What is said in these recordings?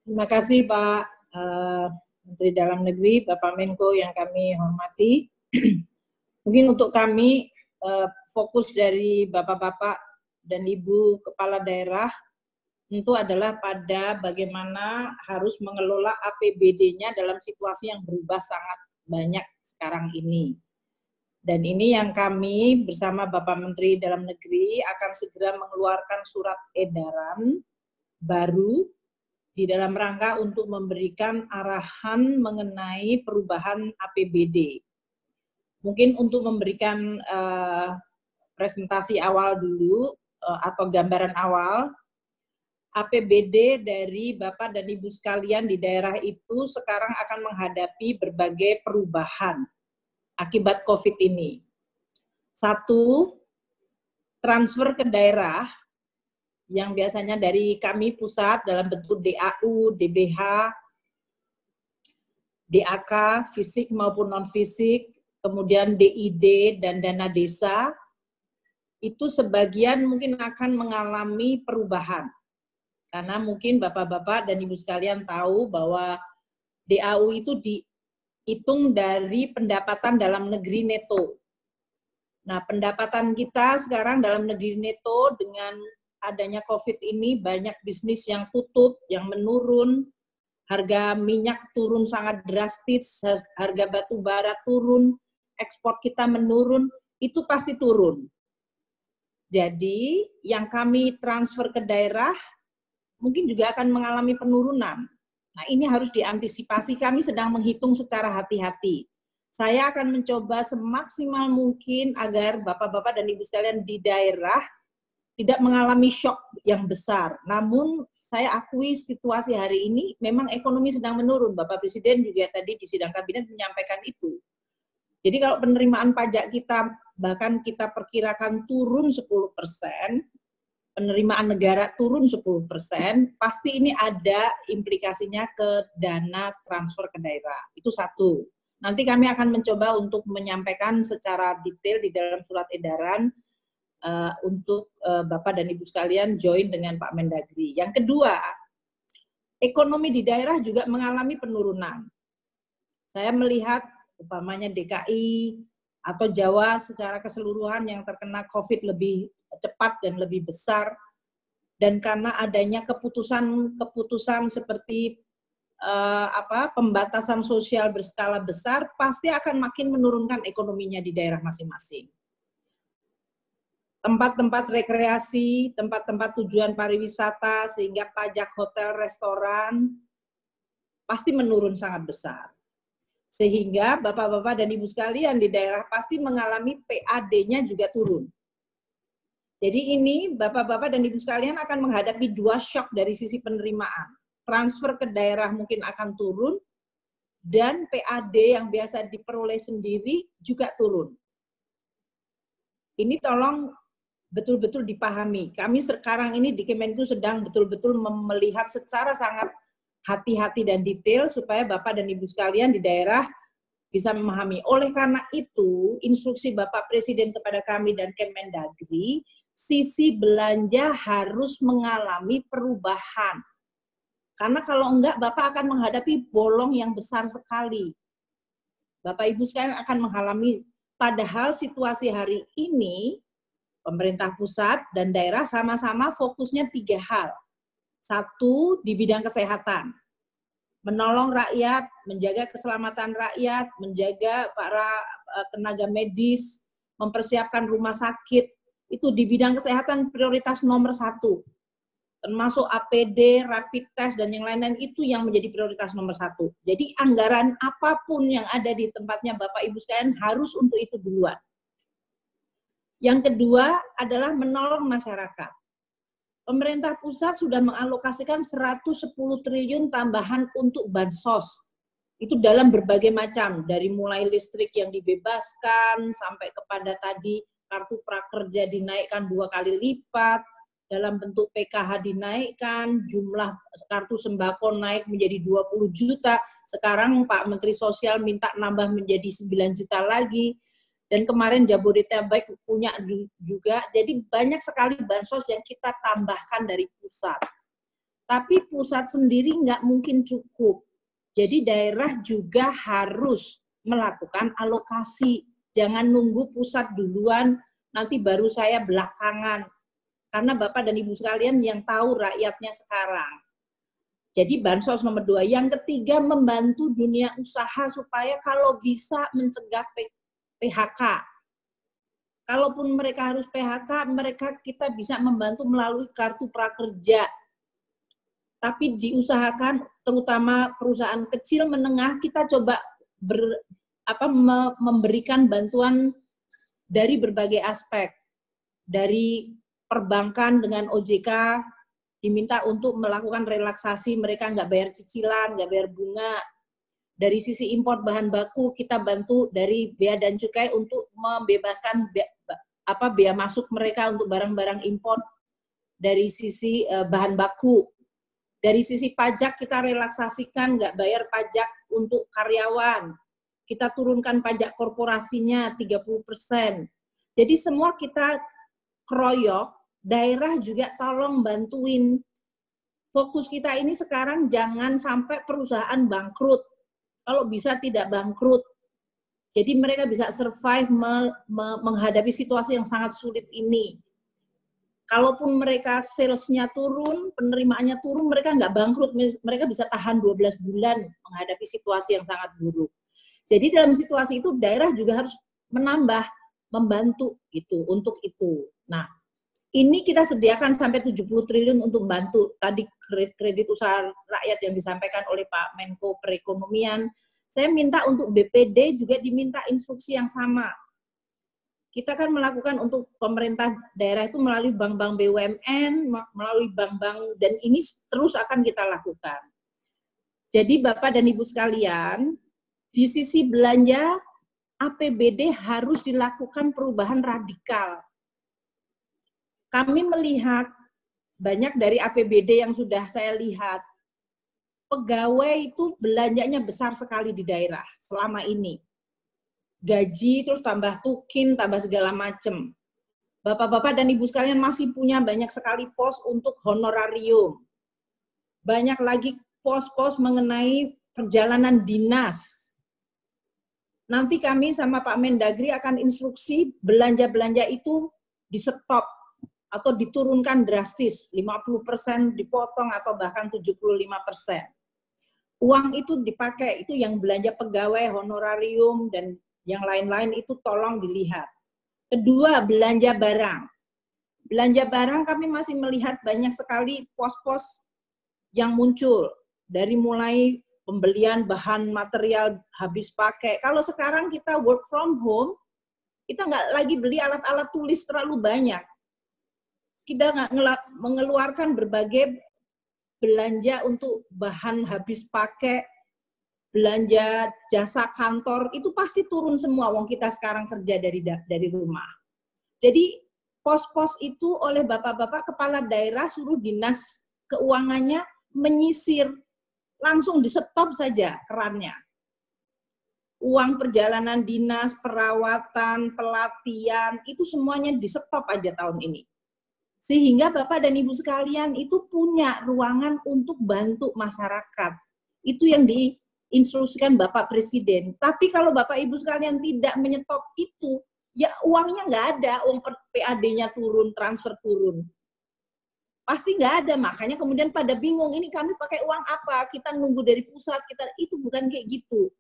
Terima kasih Pak Menteri Dalam Negeri, Bapak Menko yang kami hormati. Mungkin untuk kami fokus dari Bapak-Bapak dan Ibu Kepala Daerah tentu adalah pada bagaimana harus mengelola APBD-nya dalam situasi yang berubah sangat banyak sekarang ini. Dan ini yang kami bersama Bapak Menteri Dalam Negeri akan segera mengeluarkan surat edaran baru di dalam rangka untuk memberikan arahan mengenai perubahan APBD. Mungkin untuk memberikan presentasi awal dulu atau gambaran awal, APBD dari Bapak dan Ibu sekalian di daerah itu sekarang akan menghadapi berbagai perubahan akibat COVID ini. Satu, transfer ke daerah yang biasanya dari kami pusat dalam bentuk DAU, DBH, DAK, fisik maupun non-fisik, kemudian DID dan dana desa, itu sebagian mungkin akan mengalami perubahan. Karena mungkin Bapak-Bapak dan Ibu sekalian tahu bahwa DAU itu dihitung dari pendapatan dalam negeri neto. Nah, pendapatan kita sekarang dalam negeri neto dengan adanya COVID ini banyak bisnis yang tutup, yang menurun, harga minyak turun sangat drastis, harga batu bara turun, ekspor kita menurun, itu pasti turun. Jadi yang kami transfer ke daerah mungkin juga akan mengalami penurunan. Nah, ini harus diantisipasi, kami sedang menghitung secara hati-hati. Saya akan mencoba semaksimal mungkin agar Bapak-Bapak dan Ibu sekalian di daerah tidak mengalami shock yang besar. Namun saya akui situasi hari ini memang ekonomi sedang menurun. Bapak Presiden juga tadi di sidang kabinet menyampaikan itu. Jadi kalau penerimaan pajak kita bahkan kita perkirakan turun 10%, penerimaan negara turun 10%, pasti ini ada implikasinya ke dana transfer ke daerah. Itu satu. Nanti kami akan mencoba untuk menyampaikan secara detail di dalam surat edaran untuk Bapak dan Ibu sekalian join dengan Pak Mendagri. Yang kedua, ekonomi di daerah juga mengalami penurunan. Saya melihat umpamanya DKI atau Jawa secara keseluruhan yang terkena COVID lebih cepat dan lebih besar, dan karena adanya keputusan seperti pembatasan sosial berskala besar, pasti akan makin menurunkan ekonominya di daerah masing-masing. Tempat-tempat rekreasi, tempat-tempat tujuan pariwisata, sehingga pajak hotel, restoran, pasti menurun sangat besar. Sehingga Bapak-Bapak dan Ibu sekalian di daerah pasti mengalami PAD-nya juga turun. Jadi ini Bapak-Bapak dan Ibu sekalian akan menghadapi dua shock dari sisi penerimaan. Transfer ke daerah mungkin akan turun, dan PAD yang biasa diperoleh sendiri juga turun. Ini tolong betul-betul dipahami. Kami sekarang ini di Kemenku sedang betul-betul melihat secara sangat hati-hati dan detail supaya Bapak dan Ibu sekalian di daerah bisa memahami. Oleh karena itu, instruksi Bapak Presiden kepada kami dan Kemendagri, sisi belanja harus mengalami perubahan. Karena kalau enggak, Bapak akan menghadapi bolong yang besar sekali. Bapak Ibu sekalian akan mengalami, padahal situasi hari ini, pemerintah pusat dan daerah sama-sama fokusnya 3 hal. Satu, di bidang kesehatan. Menolong rakyat, menjaga keselamatan rakyat, menjaga para tenaga medis, mempersiapkan rumah sakit. Itu di bidang kesehatan prioritas nomor 1. Termasuk APD, rapid test, dan yang lain-lain itu yang menjadi prioritas nomor 1. Jadi anggaran apapun yang ada di tempatnya Bapak Ibu sekalian harus untuk itu duluan. Yang kedua adalah menolong masyarakat. Pemerintah pusat sudah mengalokasikan 110 triliun tambahan untuk bansos. Itu dalam berbagai macam, dari mulai listrik yang dibebaskan, sampai kepada tadi kartu prakerja dinaikkan 2 kali lipat, dalam bentuk PKH dinaikkan, jumlah kartu sembako naik menjadi 20 juta, sekarang Pak Menteri Sosial minta nambah menjadi 9 juta lagi, dan kemarin Jabodetabek punya juga, jadi banyak sekali bansos yang kita tambahkan dari pusat. Tapi pusat sendiri nggak mungkin cukup. Jadi daerah juga harus melakukan alokasi. Jangan nunggu pusat duluan, nanti baru saya belakangan. Karena Bapak dan Ibu sekalian yang tahu rakyatnya sekarang. Jadi bansos nomor 2. Yang ketiga, membantu dunia usaha supaya kalau bisa mencegah PHK. Kalaupun mereka harus PHK, kita bisa membantu melalui kartu prakerja. Tapi diusahakan, terutama perusahaan kecil menengah, kita coba memberikan bantuan dari berbagai aspek. Dari perbankan dengan OJK, diminta untuk melakukan relaksasi, mereka nggak bayar cicilan, nggak bayar bunga. Dari sisi impor bahan baku, kita bantu dari Bea dan Cukai untuk membebaskan bea masuk mereka untuk barang-barang impor dari sisi bahan baku. Dari sisi pajak kita relaksasikan, nggak bayar pajak untuk karyawan. Kita turunkan pajak korporasinya 30%. Jadi semua kita keroyok, daerah juga tolong bantuin. Fokus kita ini sekarang jangan sampai perusahaan bangkrut. Kalau bisa tidak bangkrut. Jadi mereka bisa survive menghadapi situasi yang sangat sulit ini. Kalaupun mereka sales-nya turun, penerimaannya turun, mereka nggak bangkrut, mereka bisa tahan 12 bulan menghadapi situasi yang sangat buruk. Jadi dalam situasi itu daerah juga harus menambah, membantu gitu untuk itu. Nah, ini kita sediakan sampai 70 triliun untuk bantu tadi kredit usaha rakyat yang disampaikan oleh Pak Menko Perekonomian. Saya minta untuk BPD juga diminta instruksi yang sama. Kita kan melakukan untuk pemerintah daerah itu melalui bank-bank BUMN, melalui bank-bank, dan ini terus akan kita lakukan. Jadi Bapak dan Ibu sekalian, di sisi belanja, APBD harus dilakukan perubahan radikal. Kami melihat banyak dari APBD yang sudah saya lihat, pegawai itu belanjanya besar sekali di daerah selama ini. Gaji, terus tambah tukin, tambah segala macam. Bapak-bapak dan Ibu sekalian masih punya banyak sekali pos untuk honorarium. Banyak lagi pos-pos mengenai perjalanan dinas. Nanti kami sama Pak Mendagri akan instruksi belanja-belanja itu di stop atau diturunkan drastis, 50% dipotong atau bahkan 75%. Uang itu dipakai, itu yang belanja pegawai, honorarium, dan yang lain-lain itu tolong dilihat. Kedua, belanja barang. Belanja barang kami masih melihat banyak sekali pos-pos yang muncul. Dari mulai pembelian bahan material habis pakai. Kalau sekarang kita work from home, kita nggak lagi beli alat-alat tulis terlalu banyak. Kita nggak mengeluarkan berbagai belanja untuk bahan habis pakai, belanja jasa kantor, itu pasti turun semua, wong kita sekarang kerja dari rumah. Jadi pos-pos itu oleh bapak-bapak kepala daerah suruh dinas keuangannya menyisir, langsung di stop saja kerannya. Uang perjalanan dinas, perawatan, pelatihan, itu semuanya di stop aja tahun ini. Sehingga Bapak dan Ibu sekalian itu punya ruangan untuk bantu masyarakat. Itu yang diinstruksikan Bapak Presiden. Tapi kalau Bapak Ibu sekalian tidak menyetop itu, ya uangnya nggak ada, uang PAD-nya turun, transfer turun. Pasti nggak ada, makanya kemudian pada bingung, ini kami pakai uang apa, kita nunggu dari pusat, itu bukan kayak gitu.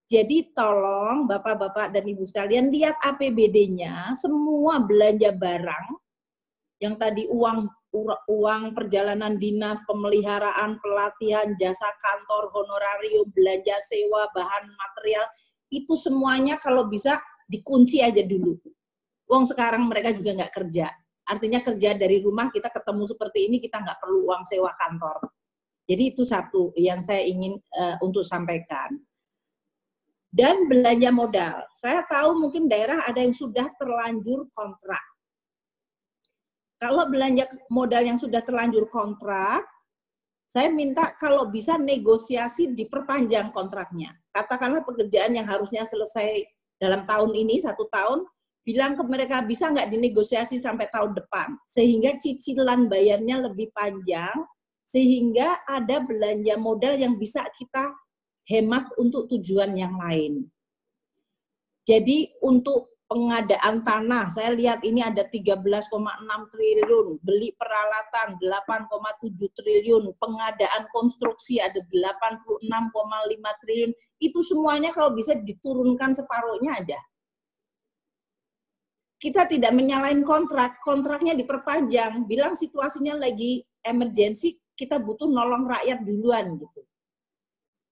Jadi tolong Bapak-Bapak dan Ibu sekalian, lihat APBD-nya, semua belanja barang, yang tadi uang perjalanan dinas, pemeliharaan, pelatihan, jasa kantor, honorarium, belanja sewa, bahan material, itu semuanya kalau bisa dikunci aja dulu. Uang sekarang mereka juga nggak kerja. Artinya kerja dari rumah, kita ketemu seperti ini, kita nggak perlu uang sewa kantor. Jadi itu satu yang saya ingin untuk sampaikan. Dan belanja modal. Saya tahu mungkin daerah ada yang sudah terlanjur kontrak. Kalau belanja modal yang sudah terlanjur kontrak, saya minta kalau bisa negosiasi diperpanjang kontraknya. Katakanlah pekerjaan yang harusnya selesai dalam tahun ini, 1 tahun, bilang ke mereka bisa nggak dinegosiasi sampai tahun depan, sehingga cicilan bayarnya lebih panjang, sehingga ada belanja modal yang bisa kita hemat untuk tujuan yang lain. Jadi untuk pengadaan tanah, saya lihat ini ada 13,6 triliun, beli peralatan 8,7 triliun, pengadaan konstruksi ada 86,5 triliun, itu semuanya kalau bisa diturunkan separuhnya aja. Kita tidak menyalahin kontraknya diperpanjang, bilang situasinya lagi emergensi, kita butuh nolong rakyat duluan gitu.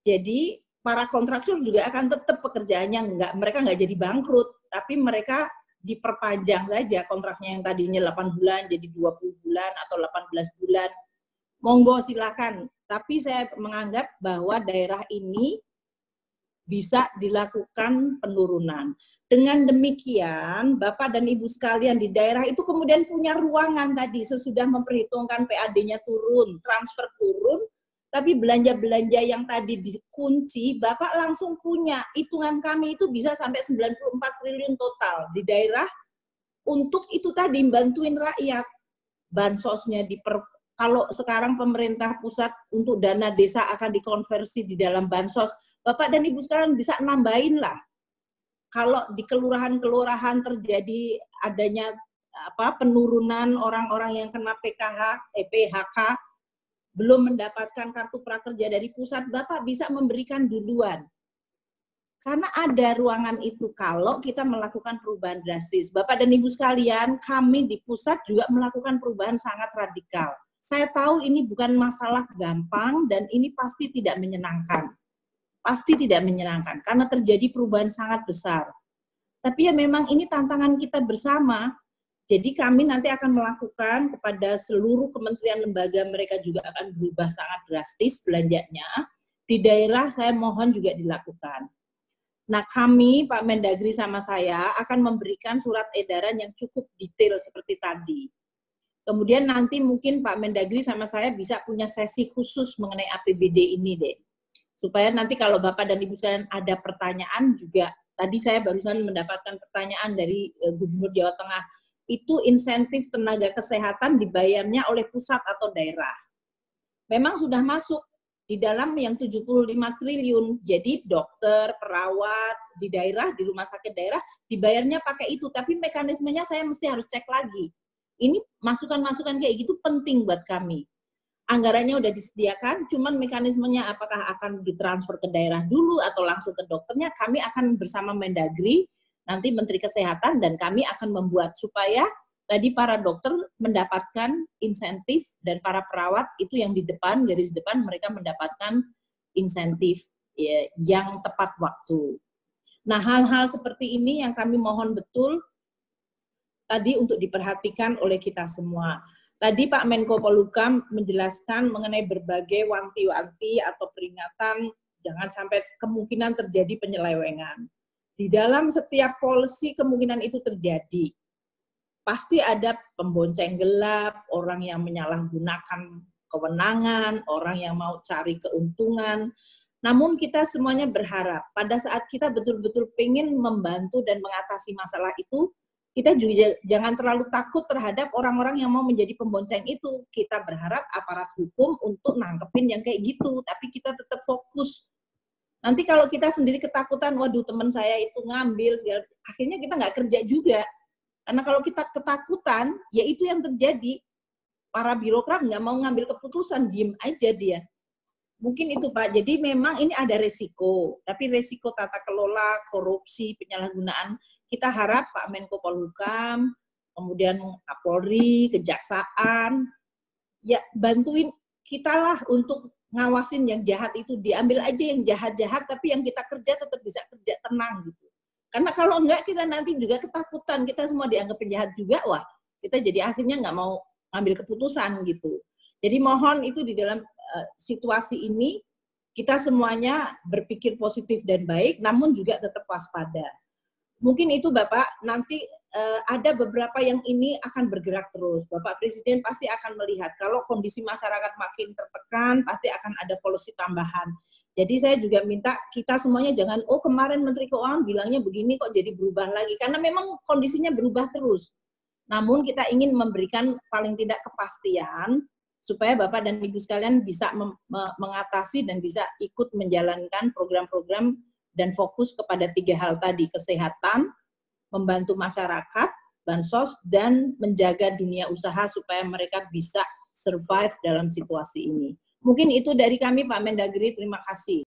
Jadi para kontraktor juga akan tetap pekerjaannya, mereka nggak jadi bangkrut, tapi mereka diperpanjang saja kontraknya yang tadinya 8 bulan jadi 20 bulan atau 18 bulan. Monggo silakan, tapi saya menganggap bahwa daerah ini bisa dilakukan penurunan. Dengan demikian, Bapak dan Ibu sekalian di daerah itu kemudian punya ruangan tadi, sesudah memperhitungkan PAD-nya turun, transfer turun, tapi belanja-belanja yang tadi dikunci, Bapak langsung punya. Hitungan kami itu bisa sampai 94 triliun total di daerah untuk itu tadi, bantuin rakyat. Bansosnya kalau sekarang pemerintah pusat untuk dana desa akan dikonversi di dalam bansos, Bapak dan Ibu sekalian bisa nambahin lah. Kalau di kelurahan-kelurahan terjadi adanya penurunan orang-orang yang kena PHK, belum mendapatkan kartu prakerja dari pusat, Bapak bisa memberikan duluan. Karena ada ruangan itu kalau kita melakukan perubahan drastis. Bapak dan Ibu sekalian, kami di pusat juga melakukan perubahan sangat radikal. Saya tahu ini bukan masalah gampang dan ini pasti tidak menyenangkan. Pasti tidak menyenangkan karena terjadi perubahan sangat besar. Tapi ya memang ini tantangan kita bersama. Jadi kami nanti akan melakukan kepada seluruh kementerian lembaga, mereka juga akan berubah sangat drastis belanjanya. Di daerah saya mohon juga dilakukan. Nah kami, Pak Mendagri sama saya akan memberikan surat edaran yang cukup detail seperti tadi. Kemudian nanti mungkin Pak Mendagri sama saya bisa punya sesi khusus mengenai APBD ini deh. Supaya nanti kalau Bapak dan Ibu sekalian ada pertanyaan juga, tadi saya barusan mendapatkan pertanyaan dari Gubernur Jawa Tengah, itu insentif tenaga kesehatan dibayarnya oleh pusat atau daerah. Memang sudah masuk di dalam yang 75 triliun, jadi dokter, perawat di daerah, di rumah sakit daerah, dibayarnya pakai itu, tapi mekanismenya saya mesti harus cek lagi. Ini masukan-masukan kayak gitu penting buat kami. Anggarannya udah disediakan, cuman mekanismenya apakah akan ditransfer ke daerah dulu atau langsung ke dokternya, kami akan bersama Mendagri, nanti Menteri Kesehatan, dan kami akan membuat supaya tadi para dokter mendapatkan insentif dan para perawat itu yang di depan, garis depan, mereka mendapatkan insentif yang tepat waktu. Nah, hal-hal seperti ini yang kami mohon betul tadi untuk diperhatikan oleh kita semua. Tadi Pak Menko Polhukam menjelaskan mengenai berbagai wanti-wanti atau peringatan jangan sampai kemungkinan terjadi penyelewengan. Di dalam setiap policy kemungkinan itu terjadi. Pasti ada pembonceng gelap, orang yang menyalahgunakan kewenangan, orang yang mau cari keuntungan. Namun kita semuanya berharap pada saat kita betul-betul ingin membantu dan mengatasi masalah itu, kita juga jangan terlalu takut terhadap orang-orang yang mau menjadi pembonceng itu. Kita berharap aparat hukum untuk nangkepin yang kayak gitu, tapi kita tetap fokus. Nanti kalau kita sendiri ketakutan, waduh teman saya itu ngambil, segala, akhirnya kita nggak kerja juga. Karena kalau kita ketakutan, ya itu yang terjadi. Para birokrat nggak mau ngambil keputusan, diem aja dia. Mungkin itu Pak, jadi memang ini ada resiko, tapi resiko tata kelola, korupsi, penyalahgunaan, kita harap Pak Menko Polhukam, kemudian Kapolri, Kejaksaan, ya bantuin kita lah untuk ngawasin yang jahat itu, diambil aja yang jahat-jahat, tapi yang kita kerja tetap bisa kerja tenang gitu. Karena kalau enggak kita nanti juga ketakutan, kita semua dianggap penjahat juga, wah kita jadi akhirnya nggak mau ngambil keputusan gitu. Jadi mohon itu di dalam situasi ini kita semuanya berpikir positif dan baik, namun juga tetap waspada. Mungkin itu Bapak, nanti ada beberapa yang ini akan bergerak terus. Bapak Presiden pasti akan melihat kalau kondisi masyarakat makin tertekan, pasti akan ada polisi tambahan. Jadi saya juga minta kita semuanya jangan, oh kemarin Menteri Keuangan bilangnya begini kok jadi berubah lagi. Karena memang kondisinya berubah terus. Namun kita ingin memberikan paling tidak kepastian supaya Bapak dan Ibu sekalian bisa mengatasi dan bisa ikut menjalankan program-program dan fokus kepada 3 hal tadi, kesehatan, membantu masyarakat, bansos, dan menjaga dunia usaha supaya mereka bisa survive dalam situasi ini. Mungkin itu dari kami Pak Mendagri, terima kasih.